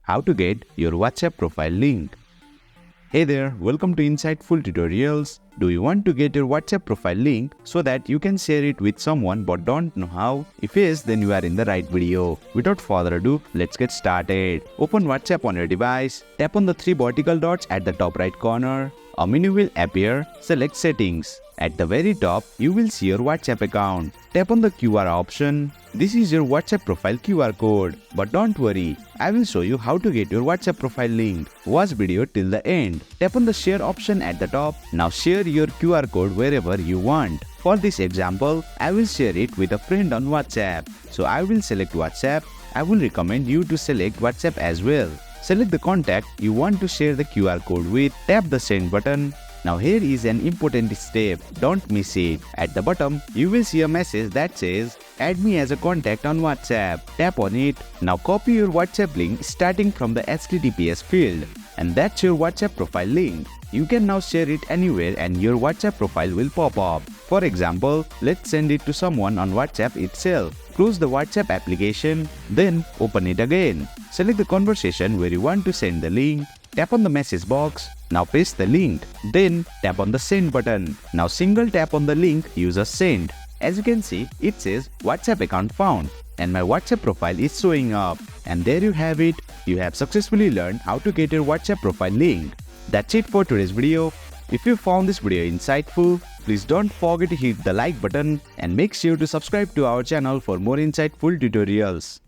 how to get your WhatsApp profile link. Hey there, welcome to Insightful Tutorials. Do you want to get your WhatsApp profile link so that you can share it with someone but don't know how? If yes, then you are in the right video. Without further ado, let's get started. Open WhatsApp on your device. Tap on the three vertical dots at the top right corner. A menu will appear. Select Settings. At the very top, you will see your WhatsApp account. Tap on the QR option. This is your WhatsApp profile QR code. But don't worry, I will show you how to get your WhatsApp profile link. Watch video till the end. Tap on the share option at the top. Now share your QR code wherever you want. For this example, I will share it with a friend on WhatsApp. So I will select WhatsApp. I will recommend you to select WhatsApp as well. Select the contact you want to share the QR code with. Tap the send button. Now here is an important step, don't miss it. At the bottom, you will see a message that says, add me as a contact on WhatsApp. Tap on it. Now copy your WhatsApp link starting from the HTTPS field. And that's your WhatsApp profile link. You can now share it anywhere and your WhatsApp profile will pop up. For example, let's send it to someone on WhatsApp itself. Close the WhatsApp application, then open it again. Select the conversation where you want to send the link. Tap on the message box. Now paste the link. Then tap on the send button. Now single tap on the link, use a send. As you can see, it says WhatsApp account found and my WhatsApp profile is showing up. And there you have it. You have successfully learned how to get your WhatsApp profile link. That's it for today's video. If you found this video insightful, please don't forget to hit the like button and make sure to subscribe to our channel for more insightful tutorials.